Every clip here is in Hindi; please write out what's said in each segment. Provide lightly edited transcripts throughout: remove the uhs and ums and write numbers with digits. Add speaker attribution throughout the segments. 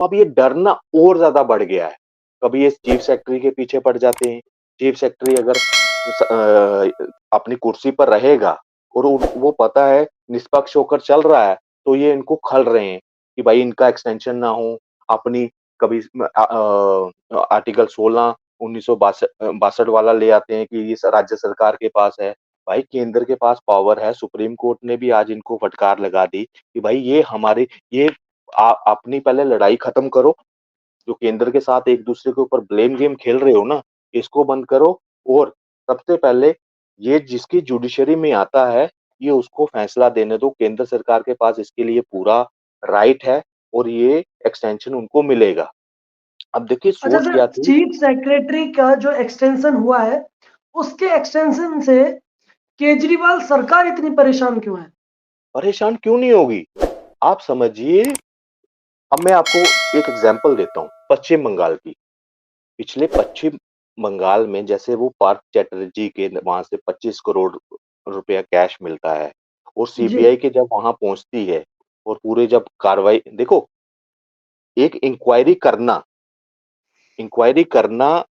Speaker 1: अब ये डरना और ज्यादा बढ़ गया है। कभी ये चीफ सेक्रेटरी के पीछे पड़ जाते हैं। चीफ सेक्रेटरी अगर अपनी कुर्सी पर रहेगा और वो पता है निष्पक्ष होकर चल रहा है, तो ये इनको खल रहे हैं कि भाई इनका एक्सटेंशन ना हो। अपनी कभी आर्टिकल 16 1962 वाला ले आते हैं कि ये राज्य सरकार के पास है। भाई केंद्र के पास पावर है। सुप्रीम कोर्ट ने भी आज इनको फटकार लगा दी कि भाई ये हमारे ये अपनी पहले लड़ाई खत्म करो। जो केंद्र के साथ एक दूसरे के ऊपर ब्लेम गेम खेल रहे हो ना, इसको बंद करो। और सबसे पहले ये जिसकी जुडिशरी में आता है, ये उसको फैसला देने दो। केंद्र सरकार के पास इसके लिए पूरा राइट है और ये एक्सटेंशन उनको मिलेगा। अब देखिए
Speaker 2: अच्छा
Speaker 1: सोच
Speaker 2: सर,
Speaker 1: क्या थी।
Speaker 2: चीफ सेक्रेटरी का जो एक्सटेंशन हुआ है, उसके एक्सटेंशन से केजरीवाल सरकार इतनी परेशान क्यों है?
Speaker 1: परेशान क्यों नहीं होगी? आप समझिए। अब मैं आपको एक एग्जांपल देता हूँ पश्चिम बंगाल की। पिछले पश्चिम बंगाल में जैसे वो पार्थ चैटर्जी के वहां से 25 करोड़ रुपया कैश मिलता है और
Speaker 2: जी।
Speaker 1: सीबीआई के जब वहां पहुंचती है और पूरे जब कार्रवाई देखो, एक इंक्वायरी करना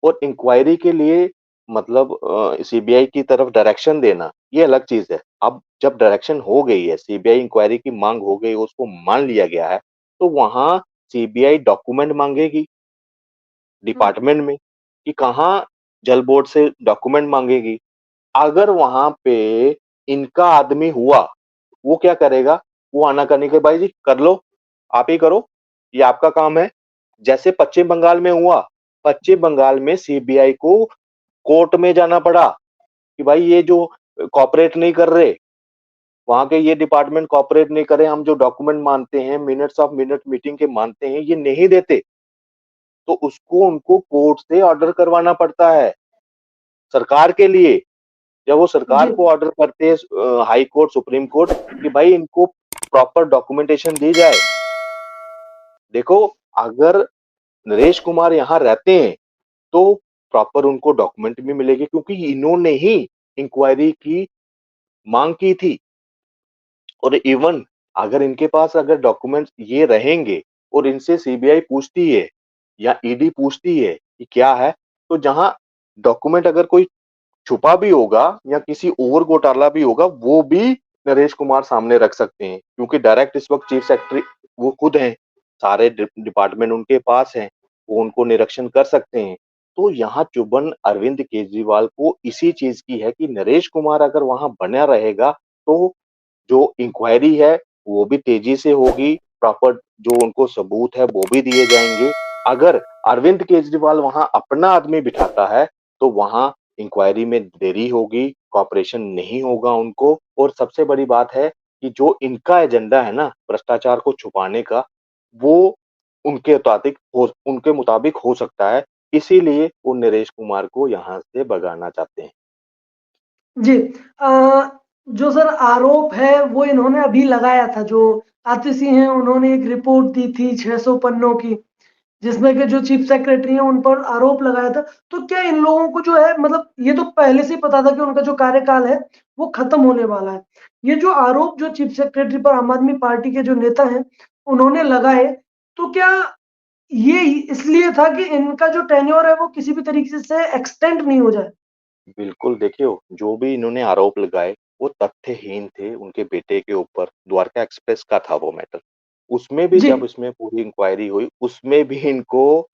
Speaker 1: और इंक्वायरी के लिए मतलब सीबीआई की तरफ डायरेक्शन देना, ये अलग चीज है। अब जब डायरेक्शन हो गई है, सीबीआई इंक्वायरी की मांग हो गई, उसको मान लिया गया है, तो वहां सीबीआई डॉक्यूमेंट मांगेगी
Speaker 2: हम्म।
Speaker 1: डिपार्टमेंट में कि कहाँ जल बोर्ड से डॉक्यूमेंट मांगेगी। अगर वहां पे इनका आदमी हुआ, वो क्या करेगा? वो आनाकानी के भाई जी कर लो, आप ही करो, ये आपका काम है। जैसे पश्चिम बंगाल में हुआ, पश्चिम बंगाल में सीबीआई को कोर्ट में जाना पड़ा कि भाई ये जो कॉपरेट नहीं कर रहे, वहां के ये डिपार्टमेंट कॉपरेट नहीं करे, हम जो डॉक्यूमेंट मानते हैं, मिनट्स ऑफ मिनट मीटिंग के मानते हैं, ये नहीं देते, तो उसको उनको कोर्ट से ऑर्डर करवाना पड़ता है सरकार के लिए। जब वो सरकार
Speaker 2: जी।
Speaker 1: को ऑर्डर करते हैं हाई कोर्ट सुप्रीम कोर्ट कि भाई इनको प्रॉपर डॉक्यूमेंटेशन दी जाए। देखो, अगर नरेश कुमार यहाँ रहते हैं तो प्रॉपर उनको डॉक्यूमेंट भी मिलेगी क्योंकि इन्होंने ही इंक्वायरी की मांग की थी। और इवन अगर इनके पास अगर डॉक्यूमेंट्स ये रहेंगे और इनसे सीबीआई पूछती है या ईडी पूछती है कि क्या है, तो जहां डॉक्यूमेंट अगर कोई छुपा भी होगा या किसी और घोटाला भी होगा, वो भी नरेश कुमार सामने रख सकते हैं क्योंकि डायरेक्ट इस वक्त चीफ सेक्रेटरी वो खुद हैं। सारे डिपार्टमेंट उनके पास हैं, वो उनको निरीक्षण कर सकते हैं। तो यहाँ चुभन अरविंद केजरीवाल को इसी चीज की है कि नरेश कुमार अगर वहां बना रहेगा तो जो इंक्वायरी है वो भी तेजी से होगी, प्रॉपर जो उनको सबूत है वो भी दिए जाएंगे। अगर अरविंद केजरीवाल वहां अपना आदमी बिठाता है तो वहां इंक्वायरी में देरी होगी, कॉपरेशन नहीं होगा उनको। और सबसे बड़ी बात है कि जो इनका एजेंडा है ना भ्रष्टाचार को छुपाने का, वो उनके मुताबिक हो सकता है। इसीलिए वो नरेश कुमार को यहाँ से भगाना चाहते हैं।
Speaker 2: जी। जो सर आरोप है वो इन्होंने अभी लगाया था, जो आतिशी हैं उन्होंने एक रिपोर्ट दी थी 600 पन्नों की, जिसमें कि जो चीफ सेक्रेटरी हैं उन पर आरोप लगाया था। तो क्या इन लोगों को जो है, मतलब ये तो पहले से ही पता था कि उनका जो कार्यकाल है वो खत्म होने वाला है। ये जो आरोप जो चीफ सेक्रेटरी पर आम आदमी पार्टी के जो नेता हैं उन्होंने लगाए, तो क्या ये इसलिए था कि इनका जो टेन्योर है वो किसी भी तरीके से एक्सटेंड नहीं हो जाए?
Speaker 1: बिल्कुल, देखिए जो भी इन्होंने आरोप लगाए वो तथ्यहीन थे। उनके बेटे के ऊपर द्वारका एक्सप्रेस का था वो मैटर। उसमें भी
Speaker 2: जी।
Speaker 1: जब इसमें पूरी इंक्वायरी हुई, उसमें भी इनको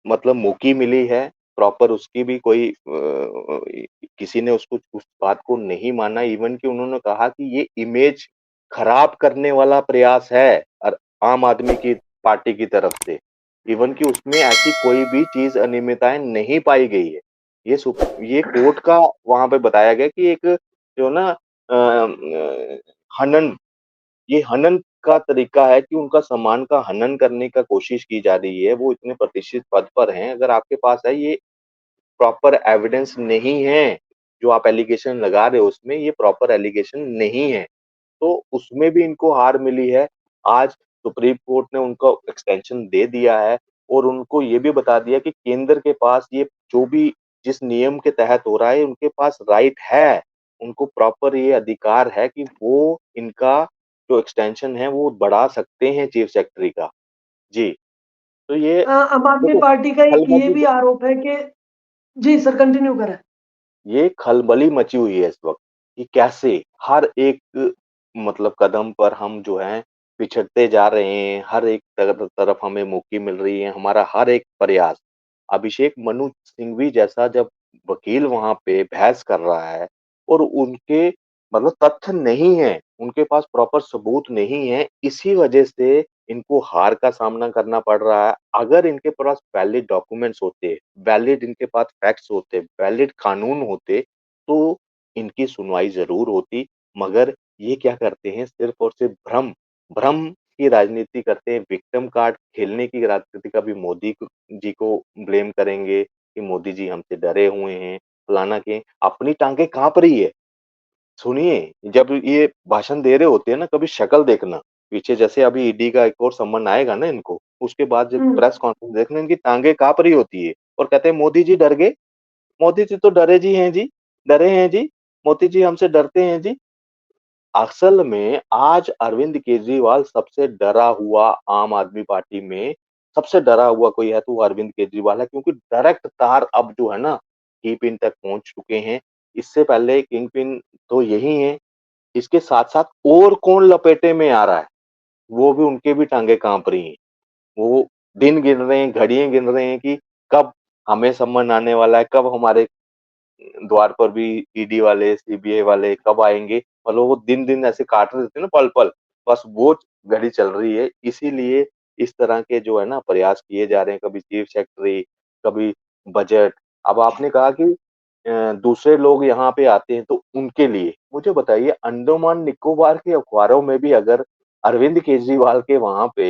Speaker 1: मतलब मुक्की मिली है। प्रॉपर उसकी भी कोई किसी ने उसको उस बात को नहीं माना। इवन कि उन्होंने कहा कि ये इमेज खराब करने वाला प्रयास है और आम आदमी की पार्टी की तरफ से। इवन कि उसमें ऐसी कोई भी चीज अनियमितताएं नहीं पाई गई है। ये कोर्ट का वहां पे बताया गया कि एक जो ना हनन, ये हनन का तरीका है कि उनका सम्मान का हनन करने का कोशिश की जा रही है। वो इतने प्रतिष्ठित पद पर हैं, अगर आपके पास है ये प्रॉपर एविडेंस नहीं है, जो आप एलिगेशन लगा रहे हो उसमें ये प्रॉपर एलिगेशन नहीं है, तो उसमें भी इनको हार मिली है। आज सुप्रीम कोर्ट ने उनको एक्सटेंशन दे दिया है और उनको ये भी बता दिया कि केंद्र के पास ये जो भी जिस नियम के तहत हो रहा है, उनके पास राइट है। उनको प्रॉपर ये अधिकार है कि वो इनका जो एक्सटेंशन है वो बढ़ा सकते हैं चीफ सेक्रेटरी का। जी। तो ये
Speaker 2: आम आदमी
Speaker 1: देखो
Speaker 2: पार्टी का एक ये
Speaker 1: खलबली
Speaker 2: भी आरोप है कि जी सर कंटिन्यू करें।
Speaker 1: ये खलबली मची हुई है इस वक़्त कि कैसे हर एक मतलब कदम पर हम जो हैं पिछड़ते जा रहे हैं, हर एक तरफ हमें मुक्की मिल रही है, हमारा हर एक प्रयास अभिषेक मनु सिंघवी जैसा जब वकील वहाँ पे बहस कर रहा है और उनके मतलब तथ्य नहीं है, उनके पास प्रॉपर सबूत नहीं है, इसी वजह से इनको हार का सामना करना पड़ रहा है। अगर इनके पास वैलिड डॉक्यूमेंट्स होते, वैलिड इनके पास फैक्ट्स होते, वैलिड कानून होते, तो इनकी सुनवाई ज़रूर होती। मगर ये क्या करते हैं सिर्फ़ और सिर्फ़ भ्रम भ्रम की राजनीति करते हैं, विक्टिम कार्ड खेलने की राजनीति कभी मोदी जी को ब्लेम करेंगे कि मोदी जी हमसे डरे हुए हैं, फलाना के अपनी टाँगें काँप रही है। सुनिए, जब ये भाषण दे रहे होते हैं ना, कभी शक्ल देखना, पीछे जैसे अभी ईडी का एक और सम्मन आएगा ना इनको, उसके बाद जब
Speaker 2: हुँ,
Speaker 1: प्रेस कॉन्फ्रेंस देखना इनकी टाँगें काँप रही होती है और कहते हैं मोदी जी डर गए, मोदी जी तो डरे जी हैं जी, डरे हैं जी, मोदी जी हमसे डरते हैं जी। असल में आज अरविंद केजरीवाल सबसे डरा हुआ आम आदमी पार्टी में सबसे डरा हुआ कोई है तो वो अरविंद केजरीवाल है क्योंकि डायरेक्ट तार अब जो है ना, की पिन तक पहुँच चुके हैं। इससे पहले किंग पिन तो यही हैं। इसके साथ-साथ और कौन लपेटे में आ रहा है, वो भी उनके भी टाँगें काँप रही हैं। वो दिन गिन रहे हैं, घड़ियाँ गिन रहे हैं कि कब हमें सम्मन आने वाला है, कब हमारे द्वार पर भी ईडी वाले, सीबीआई वाले कब आएँगे? मतलब वो दिन-दिन ऐसे काट रहे थे ना पल-पल, बस वो घड़ी चल रही है। इसीलिए इस तरह के जो है ना प्रयास किए जा रहे हैं, कभी चीफ सेक्रेटरी, कभी बजट। अब आपने कहा कि दूसरे लोग यहाँ पे आते हैं तो उनके लिए। मुझे बताइए अंडमान निकोबार के अखबारों में भी अगर अरविंद केजरीवाल के वहाँ पे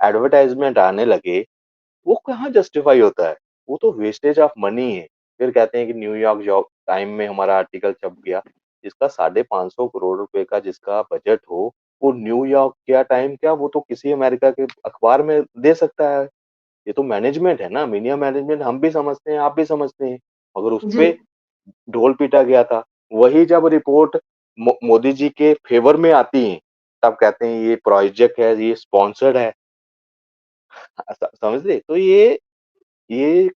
Speaker 1: एडवर्टाइज़मेंट आने लगे वो कहाँ जस्टिफाई होता है? वो तो वेस्टेज ऑफ मनी है। फिर कहते हैं कि न्यूयॉर्क जॉब टाइम में हमारा आर्टिकल छप गया। जिसका 550 करोड़ रुपए का जिसका बजट हो, वो न्यूयॉर्क क्या टाइम क्या वो तो किसी अमेरिका के अखबार में दे सकता है। ये तो मैनेजमेंट है ना, मीडिया मैनेजमेंट हम भी समझते हैं, आप भी समझते हैं। मगर
Speaker 2: जी।
Speaker 1: उसपे ढोल पीटा गया था। वही जब रिपोर्ट मोदी जी के फ़ेवर में आती है, तब कहते हैं ये प्रोजेक्ट है, ये स्पॉन्सर्ड है। समझ रहे? तो ये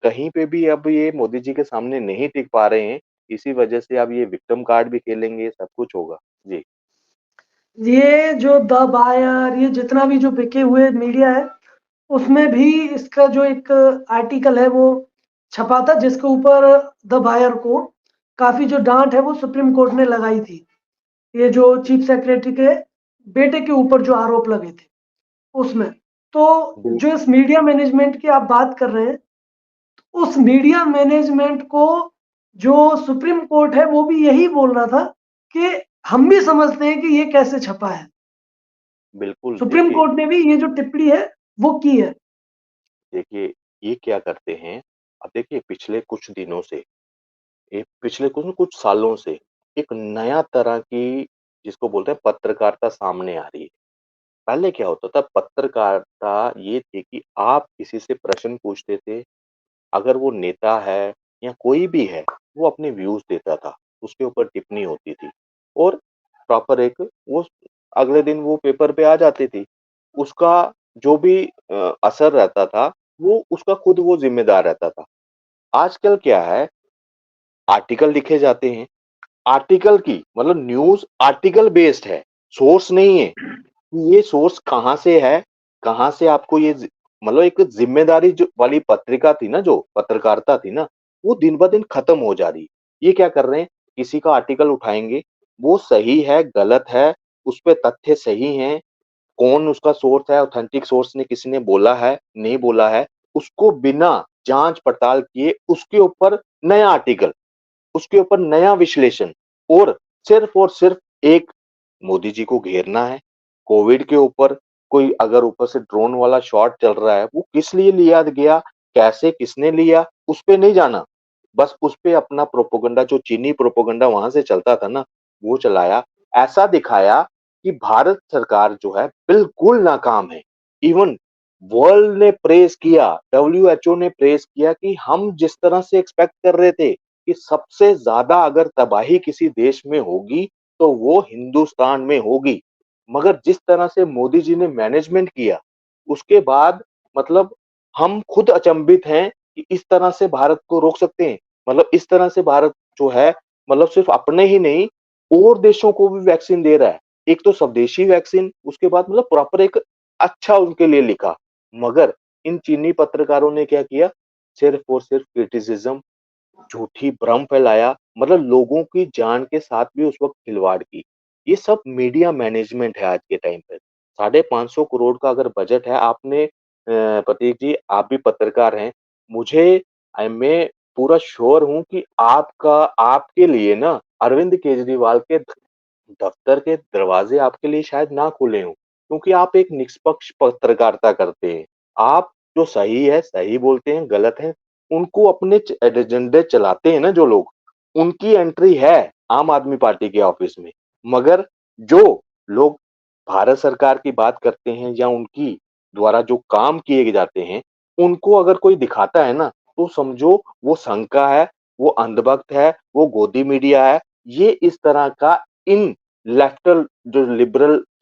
Speaker 1: कहीं पे भी अब ये मोदी जी के सामने नहीं टिक पा रहे हैं, इसी वजह से अब ये विक्टिम कार्ड भी खेलेंगे, सब कुछ होगा। जी,
Speaker 2: ये जो द बायर ये जितना भी जो बिके हुए मीडिया है, उसमें भी इसका जो एक आर्टिकल है वो छपा था जिसके ऊपर द बायर को काफ़ी जो डाँट है वो सुप्रीम कोर्ट ने लगाई थी। ये जो चीफ सेक्रेटरी के बेटे के ऊपर जो आरोप लगे थे, उसमें। तो
Speaker 1: बिल
Speaker 2: जो इस मीडिया मैनेजमेंट की आप बात कर रहे हैं, उस मीडिया मैनेजमेंट को जो सुप्रीम कोर्ट है वो भी यही बोल रहा था कि हम भी समझते हैं कि ये कैसे छपा है।
Speaker 1: बिल्कुल,
Speaker 2: सुप्रीम
Speaker 1: देखिए
Speaker 2: कोर्ट ने भी ये जो टिप्पणी है वो की है।
Speaker 1: देखिए, ये क्या करते हैं, अब देखिए पिछले कुछ दिनों से, ये पिछले कुछ सालों से एक नया तरह की जिसको बोलते हैं पत्रकारिता सामने आ रही है। पहले क्या होता था पत्रकारिता ये थी कि आप किसी से प्रश्न पूछते थे अगर वो नेता है या कोई भी है, वो अपने व्यूज़ देता था, उसके ऊपर टिप्पणी होती थी और प्रॉपर एक वो अगले दिन वो पेपर पे आ जाती थी। उसका जो भी असर रहता था, वो उसका खुद वो ज़िम्मेदार रहता था। आजकल क्या है, आर्टिकल लिखे जाते हैं, आर्टिकल की मतलब न्यूज़ आर्टिकल बेस्ड है, सोर्स नहीं है। ये सोर्स कहाँ से है? कहाँ से आपको ये मतलब एक ज़िम्मेदारी जो वाली पत्रिका थी ना जो पत्रकारिता थी ना, वो दिन-ब-दिन खत्म हो जा रही है। ये क्या कर रहे हैं, किसी का आर्टिकल उठाएँगे, वो सही है, गलत है, उसपे तथ्य सही हैं, कौन उसका सोर्स है, ऑथेंटिक सोर्स ने किसी ने बोला है, नहीं बोला है, उसको बिना जाँच-पड़ताल किए उसके ऊपर नया आर्टिकल, उसके ऊपर नया विश्लेषण और सिर्फ एक मोदी जी को घेरना है। कोविड के ऊपर कोई अगर ऊपर से ड्रोन वाला शॉट चल रहा है, वो किस लिए लिया गया, कैसे, किसने लिया, उस पे नहीं जाना। बस उस पे अपना प्रोपेगेंडा जो चीनी प्रोपेगेंडा वहाँ से चलता था ना, वो चलाया। ऐसा दिखाया कि भारत सरकार जो है बिल्कुल नाकाम है। इवन वर्ल्ड ने प्रेज़ किया, डब्ल्यूएचओ ने प्रेज़ किया कि हम जिस तरह से एक्सपेक्ट कर रहे थे कि सबसे ज़्यादा अगर तबाही किसी देश में होगी, तो वो हिंदुस्तान में होगी। मगर जिस तरह से मोदी जी ने मैनेजमेंट किया, उसके बाद मतलब हम खुद अचंभित हैं कि इस तरह से भारत को रोक सकते हैं। मतलब इस तरह से भारत जो है मतलब सिर्फ़ अपने ही नहीं और देशों को भी वैक्सीन दे रहा है। एक तो स्वदेशी वैक्सीन, उसके बाद मतलब प्रॉपर एक अच्छा उनके लिए लिखा। मगर इन चीनी पत्रकारों ने क्या किया? सिर्फ़ और सिर्फ़ क्रिटिसिज़्म, झूठी भ्रम फैलाया, मतलब लोगों की जान के साथ भी उस वक़्त खिलवाड़ की। ये सब मीडिया मैनेजमेंट है आज के टाइम पे। 550 करोड़ का अगर बजट है, आपने प्रतीक जी आप भी पत्रकार हैं, मुझे मैं पूरा श्योर हूँ कि आपका आपके लिए ना अरविंद केजरीवाल के दफ्तर के दरवाजे आपके लिए शायद ना खुले हों, क्योंकि आप एक निष्पक्ष पत्रकारिता करते हैं। आप जो सही है, सही बोलते हैं, गलत है, उनको अपने एजेंडे चलाते हैं ना जो लोग, उनकी एंट्री है आम आदमी पार्टी के ऑफिस में। मगर जो लोग भारत सरकार की बात करते हैं या उनकी द्वारा जो काम किए जाते हैं, उनको अगर कोई दिखाता है ना, तो समझो वो शंका है, वो अंधभक्त है, वो गोदी मीडिया है। ये इस तरह का इन लेफ्टल जो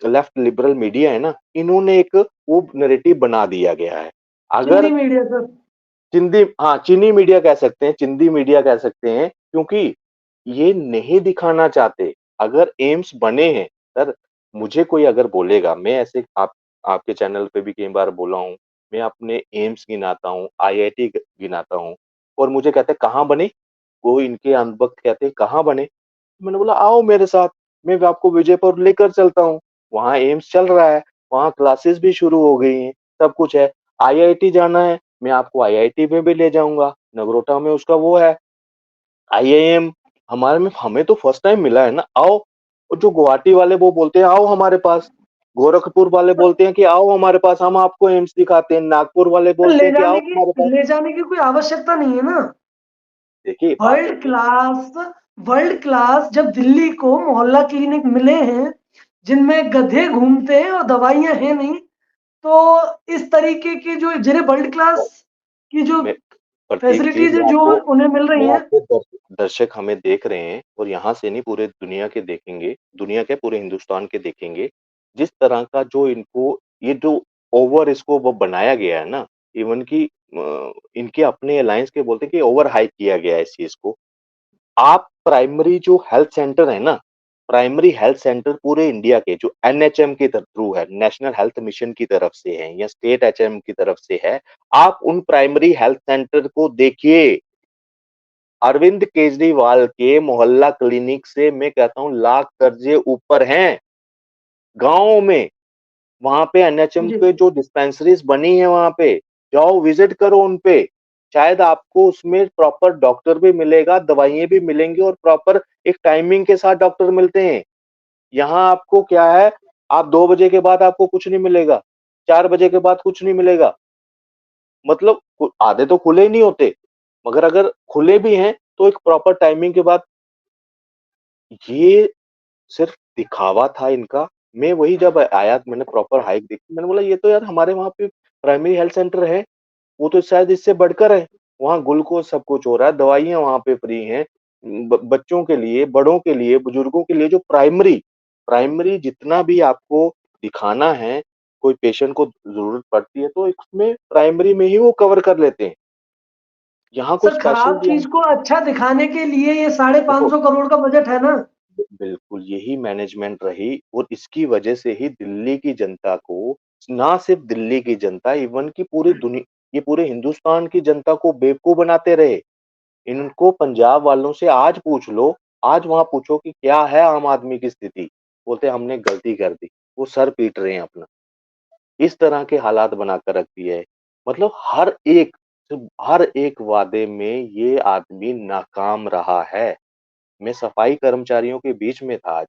Speaker 1: लेफ्ट लिबरल मीडिया है ना, इन्होंने एक वो नैरेटिव बना दिया गया है।
Speaker 2: चिंदी
Speaker 1: अगर
Speaker 2: मीडिया सर।
Speaker 1: चीनी मीडिया कह सकते हैं, चिंदी मीडिया कह सकते हैं, क्योंकि ये नहीं दिखाना चाहते। अगर एम्स बने हैं सर, मुझे कोई अगर बोलेगा, मैं ऐसे आप आपके चैनल पे भी कई बार बोला हूँ, मैं अपने एम्स गिनाता हूँ, आईआईटी गिनाता हूँ और मुझे कहते हैं कहाँ बने? कोई इनके अंधभक्त कहते हैं कहाँ बने? मैंने बोला आओ मेरे साथ, मैं भी आपको विजयपुर लेकर चलता हूँ। वहाँ एम्स चल रहा है, वहाँ क्लासेस भी शुरू हो गई हैं, सब कुछ है। आईआईटी जाना है, मैं आपको आईआईटी में भी ले जाऊँगा, नगरोटा में उसका वो है, आईआईएम हमारे में हमें तो फर्स्ट टाइम मिला है ना, आओ। और जो गुवाहाटी वाले वो बोलते हैं आओ हमारे पास, गोरखपुर वाले बोलते हैं कि आओ हमारे पास, हम आपको एम्स दिखाते हैं, नागपुर वाले बोलते हैं कि आओ हमारे पास।
Speaker 2: ले जाने की कोई आवश्यकता नहीं है ना।
Speaker 1: देखिए बात
Speaker 2: वर्ल्ड
Speaker 1: सुनिए,
Speaker 2: क्लास वर्ल्ड क्लास जब दिल्ली को मोहल्ला क्लिनिक मिले हैं, जिनमें गधे घूमते हैं और दवाइयाँ हैं नहीं, तो इस तरीके की जो जिन्हें वर्ल्ड क्लास की जो
Speaker 1: मैं प्रतीक जी
Speaker 2: फैसिलिटीज़ हैं, जो उन्हें मिल रही
Speaker 1: मैं
Speaker 2: हैं।
Speaker 1: आपको दर्शक हमें देख रहे हैं और यहाँ से नहीं पूरे दुनिया के देखेंगे, दुनिया के पूरे हिंदुस्तान के देखेंगे। जिस तरह का जो इनको ये जो ओवर इसको वो बनाया गया है ना, इवन कि इनके अपने अलायंस के बोलते हैं कि ओवर हाइप किया गया है इस चीज़ को। आप प्राइमरी जो हेल्थ सेंटर है ना, प्राइमरी हेल्थ सेंटर पूरे इंडिया के जो एनएचएम के थ्रू है, नेशनल हेल्थ मिशन की तरफ से है या स्टेट एचएम की तरफ से है, आप उन प्राइमरी हेल्थ सेंटर को देखिए। अरविंद केजरीवाल के मोहल्ला क्लिनिक से मैं कहता हूँ लाख दर्जे ऊपर हैं। गाँव में, वहाँ पे एनएचएम
Speaker 2: जी।
Speaker 1: के जो डिस्पेंसरीज़ बनी है वहाँ पे, जाओ विज़िट करो उन पे। शायद आपको उसमें प्रॉपर डॉक्टर भी मिलेगा, दवाइयाँ भी मिलेंगी और प्रॉपर एक टाइमिंग के साथ डॉक्टर मिलते हैं। यहाँ आपको क्या है, आप 2 बजे के बाद आपको कुछ नहीं मिलेगा, 4 बजे के बाद कुछ नहीं मिलेगा। मतलब आधे तो खुले ही नहीं होते, मगर अगर खुले भी हैं, तो एक प्रॉपर टाइमिंग के बाद ये सिर्फ दिखावा था इनका। मैं वही जब आया मैंने प्रॉपर हाइक देखी, मैंने बोला ये तो यार हमारे वहाँ पे प्राइमरी हेल्थ सेंटर है, वो तो शायद इससे बढ़कर है। वहाँ ग्लूकोज़ सब कुछ हो रहा है, दवाइयाँ वहाँ पे फ्री हैं। बच्चों के लिए, बड़ों के लिए, बुजुर्गों के लिए जो प्राइमरी प्राइमरी जितना भी आपको दिखाना है, कोई पेशेंट को ज़रूरत पड़ती है तो इसमें प्राइमरी में ही वो कवर कर लेते हैं। यहाँ कुछ
Speaker 2: सर,
Speaker 1: स्पेशल
Speaker 2: खराब चीज़ को अच्छा दिखाने के लिए ये साढ़े
Speaker 1: देखो
Speaker 2: 500 करोड़ का बजट है ना।
Speaker 1: बिल्कुल, यही मैनेजमेंट रही और इसकी वजह से ही दिल्ली की जनता को, ना सिर्फ दिल्ली की जनता इवन कि ये पूरे हिंदुस्तान की जनता को बेवकूफ़ बनाते रहे। इनको पंजाब वालों से आज पूछ लो, आज वहाँ पूछो कि क्या है आम आदमी की स्थिति? बोलते हैं हमने गलती कर दी। वो सर पीट रहे हैं अपना। इस तरह के हालात बनाकर रख दिए है। मतलब हर एक वादे में ये आदमी नाकाम रहा है। मैं सफाई कर्मचारियों के बीच में था आज।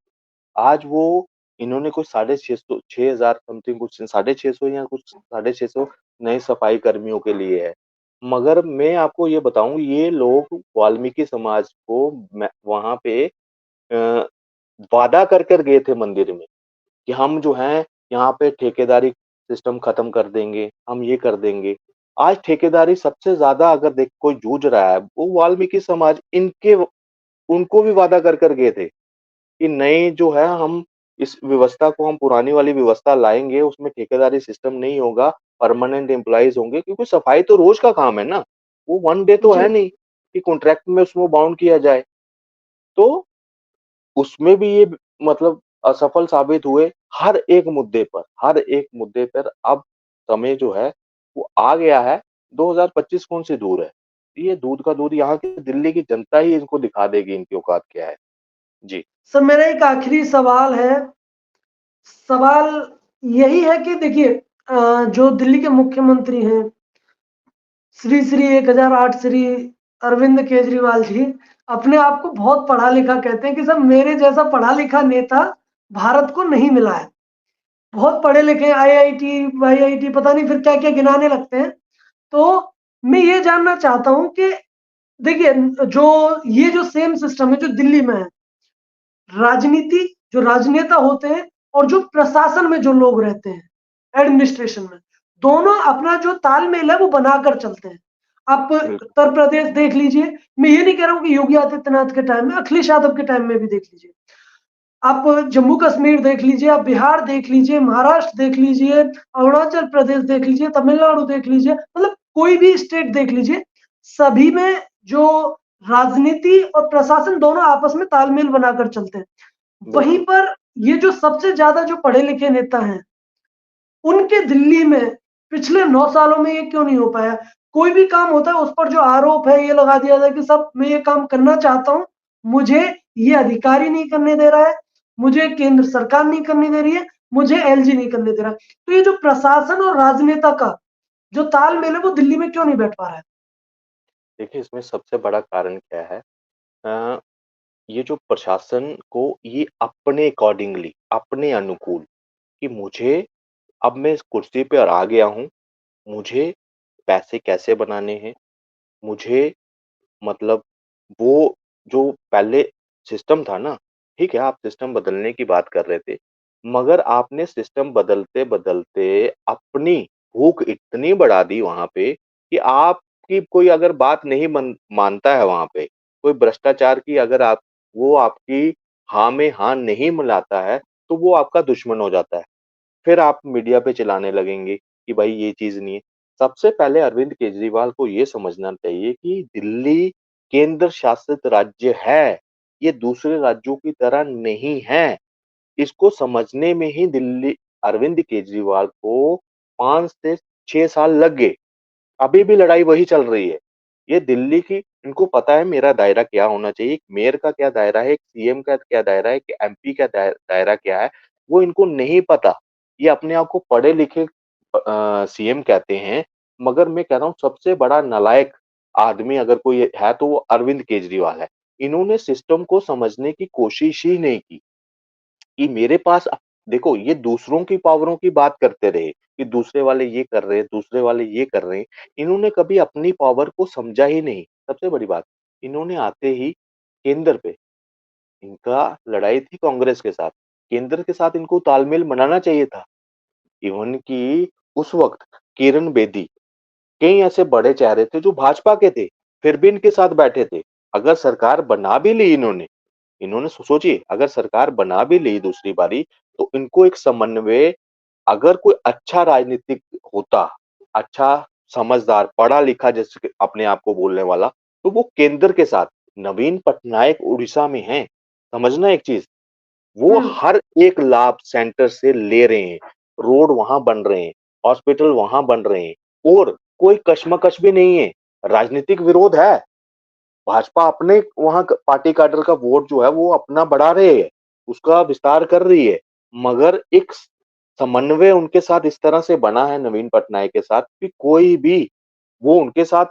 Speaker 1: आज वो इन्होंने कुछ साढ़े 600 6000 समथिंग कुछ 650 या कुछ 650 नए सफाई कर्मियों के लिए है। मगर मैं आपको ये बताऊँ ये लोग वाल्मीकि समाज को मैं वहाँ पे अ, वादा कर गए थे मंदिर में कि हम जो हैं यहाँ पे ठेकेदारी सिस्टम खत्म कर देंगे, हम ये कर देंगे। आज ठेकेदारी सबसे ज़्यादा अगर देख कोई जूझ रहा है, वो वाल्मीकि समाज इनके उनको भी वादा कर गए थे। कि नई जो है हम इस व्यवस्था को हम पुरानी वाली व्यवस्था लाएँगे, उसमें ठेकेदारी सिस्टम नहीं होगा, परमानेंट एम्प्लॉइज होंगे, क्योंकि सफाई तो रोज का काम है ना, वो वन डे तो
Speaker 2: जी
Speaker 1: है नहीं कि कॉन्ट्रैक्ट में उसमें बाउंड किया जाए। तो उसमें भी ये मतलब असफल साबित हुए हर एक मुद्दे पर। अब समय जो है वो आ गया है, 2025 कौन सी दूर है, ये दूध का दूध, यहाँ की दिल्ली की जनता ही इनको दिखा देगी इनकी औकात क्या है। जी।
Speaker 2: सर, मेरा एक आखिरी सवाल है। सवाल यही है कि देखिए, जो दिल्ली के मुख्यमंत्री हैं, श्री श्री 1008 श्री अरविंद केजरीवाल जी, अपने आप को बहुत पढ़ा लिखा कहते हैं कि सर मेरे जैसा पढ़ा लिखा नेता भारत को नहीं मिला है। बहुत पढ़े लिखे, आईआईटी वाईआईटी पता नहीं फिर क्या क्या गिनाने लगते हैं। तो मैं ये जानना चाहता हूं कि देखिए, जो ये जो सेम सिस्टम है जो दिल्ली में है, राजनीति, जो राजनेता होते हैं और जो प्रशासन में जो लोग रहते हैं एडमिनिस्ट्रेशन में, दोनों अपना जो तालमेल है वो बनाकर चलते हैं। आप
Speaker 1: बिल्कुल।
Speaker 2: उत्तर प्रदेश देख लीजिए, मैं ये नहीं कह रहा हूं कि योगी आदित्यनाथ के टाइम में, अखिलेश यादव के टाइम में भी देख लीजिए। आप जम्मू कश्मीर देख लीजिए, आप बिहार देख लीजिए, महाराष्ट्र देख लीजिए, अरुणाचल प्रदेश देख लीजिए, तमिलनाडु देख लीजिए, मतलब कोई भी स्टेट देख लीजिए, सभी में जो राजनीति और प्रशासन दोनों आपस में तालमेल बनाकर चलते हैं। वहीं
Speaker 1: बिल्कुल।
Speaker 2: पर ये जो सबसे ज्यादा जो पढ़े लिखे नेता हैं, उनके दिल्ली में पिछले 9 सालों में ये क्यों नहीं हो पाया? कोई भी काम होता है उस पर जो आरोप है ये लगा दिया जाता है कि सब मैं ये काम करना चाहता हूँ, मुझे ये अधिकारी नहीं करने दे रहा है, मुझे केंद्र सरकार नहीं करने दे रही है, मुझे एलजी नहीं करने दे रहा है। तो ये जो प्रशासन और राजनेता का जो तालमेल है वो दिल्ली में क्यों नहीं बैठ पा रहा है?
Speaker 1: देखिए, इसमें सबसे बड़ा कारण क्या है, अ, ये जो प्रशासन को ये अपने अकॉर्डिंगली, अपने अनुकूल, कि मुझे, अब मैं इस कुर्सी पे और आ गया हूँ, मुझे पैसे कैसे बनाने हैं, मुझे मतलब वो जो पहले सिस्टम था ना, ठीक है, आप सिस्टम बदलने की बात कर रहे थे, मगर आपने सिस्टम बदलते-बदलते अपनी भूख इतनी बढ़ा दी वहाँ पे कि आपकी कोई अगर बात नहीं मानता है वहाँ पे, कोई भ्रष्टाचार की अगर आप वो आपकी हाँ में हाँ नहीं मिलाता है, तो वो आपका दुश्मन हो जाता है। फिर आप मीडिया पे चिल्लाने लगेंगे कि भाई ये चीज़ नहीं है। सबसे पहले अरविंद केजरीवाल को ये समझना चाहिए कि दिल्ली केंद्र शासित राज्य है, ये दूसरे राज्यों की तरह नहीं है। इसको समझने में ही दिल्ली अरविंद केजरीवाल को 5 से 6 साल लग गए। अभी भी लड़ाई वही चल रही है। ये दिल्ली की, इनको पता है मेरा दायरा क्या होना चाहिए, एक मेयर का क्या दायरा है, एक सीएम का क्या दायरा है, एक एमपी का दायरा क्या है, वो इनको नहीं पता। ये अपने आप को पढ़े लिखे सीएम कहते हैं, मगर मैं कह रहा हूँ सबसे बड़ा नालायक आदमी अगर कोई है तो वो अरविंद केजरीवाल है। इन्होंने सिस्टम को समझने की कोशिश ही नहीं की। कि मेरे पास देखो, ये दूसरों की पावरों की बात करते रहे कि दूसरे वाले ये कर रहे हैं, दूसरे वाले ये कर रहे हैं। इन्होंने कभी अपनी पावर को समझा ही नहीं। सबसे बड़ी बात, इन्होंने आते ही केंद्र पे, इनका लड़ाई थी कांग्रेस के साथ। केंद्र के साथ इनको तालमेल बनाना चाहिए था। इवन कि उस वक़्त किरण बेदी, कई ऐसे बड़े चेहरे थे जो भाजपा के थे, फिर भी इनके साथ बैठे थे। अगर सरकार बना भी ली इन्होंने, इन्होंने सोचिए अगर सरकार बना भी ली दूसरी बारी, तो इनको एक समन्वय, अगर कोई अच्छा राजनीतिक होता, अच्छा समझदार, पढ़ा-लिखा जैसे कि अपने आप को बोलने वाला, तो वो केंद्र के साथ, नवीन पटनायक उड़ीसा में हैं। समझना एक चीज़, वो
Speaker 2: हम्म।
Speaker 1: हर एक लाभ सेंटर से ले रहे हैं, रोड वहाँ बन रहे हैं, हॉस्पिटल वहाँ बन रहे हैं और कोई कशमकश भी नहीं है। राजनीतिक विरोध है, भाजपा अपने वहाँ क पार्टी कैडर का वोट जो है वो अपना बढ़ा रही है, उसका विस्तार कर रही है, मगर एक समन्वय उनके साथ इस तरह से बना है नवीन पटनायक के साथ कि कोई भी वो उनके साथ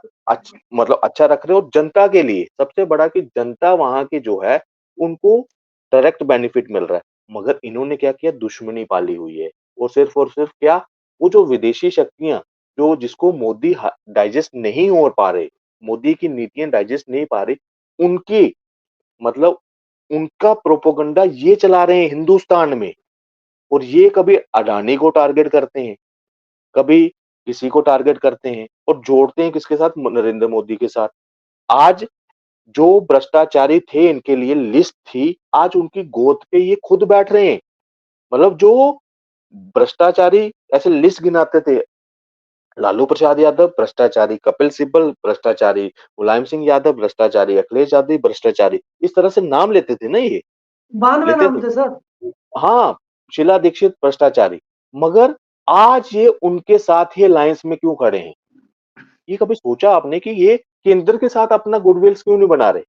Speaker 1: मतलब अच्छा रख रहे हो जनता के लिए। सबसे बड़ा कि जनता वहाँ की जो है, उनको डायरेक्ट बेनिफिट मिल रहा है। मगर इन्होंने क्या किया, दुश्मनी पाली हुई है और सिर्फ क्या, वो जो विदेशी शक्तियाँ, जो जिसको मोदी डाइजेस्ट नहीं हो पा रहे, मोदी की नीतियाँ डाइजेस्ट नहीं पा रही, उनकी मतलब उनका प्रोपेगेंडा ये चला रहे हैं हिंदुस्तान में। और ये कभी अडानी को टारगेट करते हैं, कभी किसी को टारगेट करते हैं और जोड़ते हैं किसके साथ, नरेंद्र मोदी के साथ। आज जो भ्रष्टाचारी थे, इनके लिए लिस्ट थी, आज उनकी गोद पे ये खुद बैठ रहे हैं। मतलब जो भ्रष्टाचारी ऐसे लिस्ट गिनाते थे, लालू प्रसाद यादव भ्रष्टाचारी, कपिल सिब्बल भ्रष्टाचारी, मुलायम सिंह यादव भ्रष्टाचारी, अखिलेश यादव भ्रष्टाचारी, इस तरह से नाम लेते थे ना ये,
Speaker 2: 92
Speaker 1: लेते
Speaker 2: नाम
Speaker 1: थे।
Speaker 2: थे सर।
Speaker 1: हाँ, शीला दीक्षित भ्रष्टाचारी, मगर आज ये उनके साथ ही अलायंस में क्यों खड़े हैं? ये कभी सोचा आपने कि ये केंद्र के साथ अपना गुडविल क्यों नहीं बना रहे?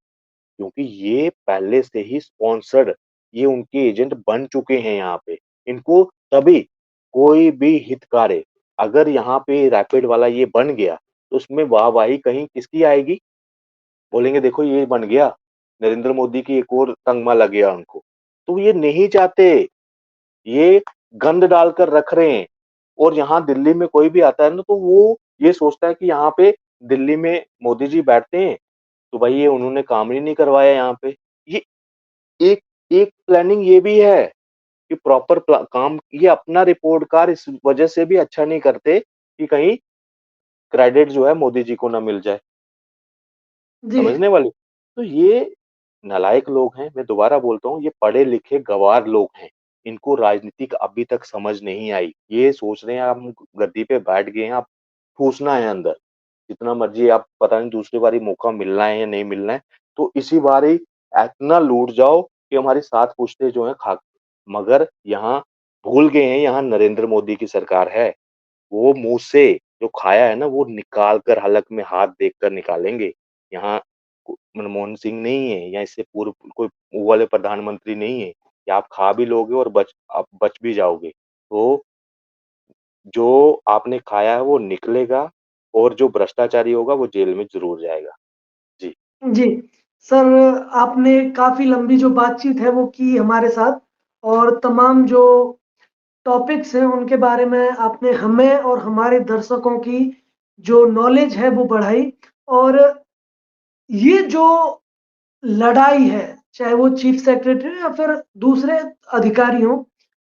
Speaker 1: क्योंकि ये पहले से ही स्पॉन्सर्ड, ये उनके एजेंट बन चुके हैं यहाँ पे। इनको तभी कोई भी हितकारी अगर यहाँ पे रैपिड वाला ये बन गया, तो उसमें वाहवाही कहीं किसकी आएगी? बोलेंगे देखो ये बन गया, नरेंद्र मोदी की एक और तगमा लग गया उनको। तो ये नहीं चाहते, ये गंद डालकर रख रहे हैं। और यहाँ दिल्ली में कोई भी आता है ना तो वो ये सोचता है कि यहाँ पे दिल्ली में मोदी जी बैठते हैं, तो भाई ये उन्होंने काम ही नहीं करवाया यहाँ पे। ये एक एक प्लानिंग ये भी है कि प्रॉपर काम ये अपना रिपोर्ट कार्ड इस वजह से भी अच्छा नहीं करते कि कहीं क्रेडिट जो है मोदी जी को ना मिल जाए।
Speaker 2: जी,
Speaker 1: समझने वाली। तो ये नालायक लोग हैं, मैं दोबारा बोलता हूँ, ये पढ़े-लिखे गँवार लोग हैं। इनको राजनीतिक अभी तक समझ नहीं आई। ये सोच रहे हैं हम गद्दी पे बैठ गए हैं, अब ठूसना है अंदर। जितना मर्ज़ी आप पता नहीं दूसरी बारी मौका मिलना है या नहीं मिलना है, तो इसी बारी इतना लूट जाओ कि हमारी 7 पुश्तें जो हैं खाक मगर यहाँ भूल गए हैं यहाँ नरेंद्र मोदी की सरकार है। वो मुँह से जो खाया है ना वो निकाल कर हलक में हाथ देखकर निकालेंगे। यहाँ मनमोहन सिंह नहीं है या इससे पूर्व कोई वो वाले प्रधानमंत्री नहीं है कि आप खा भी लोगे और आप बच भी जाओगे। तो जो आपने खाया है वो निकलेगा और जो भ्रष्टाचारी होगा वो जेल में ज़रूर जाएगा। जी,
Speaker 2: जी। सर, आपने काफ़ी लंबी जो बातचीत है वो की हमारे साथ, और तमाम जो टॉपिक्स हैं उनके बारे में आपने हमें और हमारे दर्शकों की जो नॉलेज है वो बढ़ाई। और ये जो लड़ाई है, चाहे वो चीफ सेक्रेटरी या फिर दूसरे अधिकारी हों,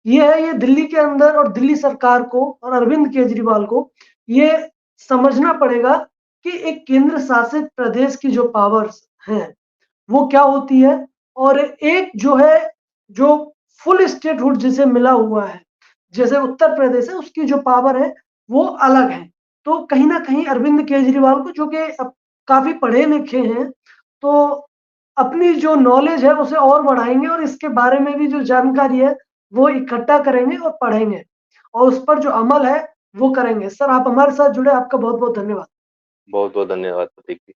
Speaker 2: ये दिल्ली के अंदर और दिल्ली सरकार को और अरविंद केजरीवाल को ये समझना पड़ेगा कि एक केंद्र शासित प्रदेश की जो पावर्स हैं, वो क्या होती है, और एक जो है, जो फुल स्टेटहुड जिसे मिला हुआ है, जैसे उत्तर प्रदेश है, उसकी जो पावर है वो अलग है। तो कहीं न कहीं अरविंद केजरीवाल को, जो कि काफ़ी पढ़े लिखे हैं, तो अपनी जो नॉलेज है उसे और बढ़ाएँगे और इसके बारे में भी जो जानकारी है वो इकट्ठा करेंगे और पढ़ेंगे, और उस पर जो अमल है वो करेंगे। सर, आप हमारे साथ जुड़े, आपका बहुत-बहुत धन्यवाद।
Speaker 1: बहुत-बहुत धन्यवाद प्रतीक जी।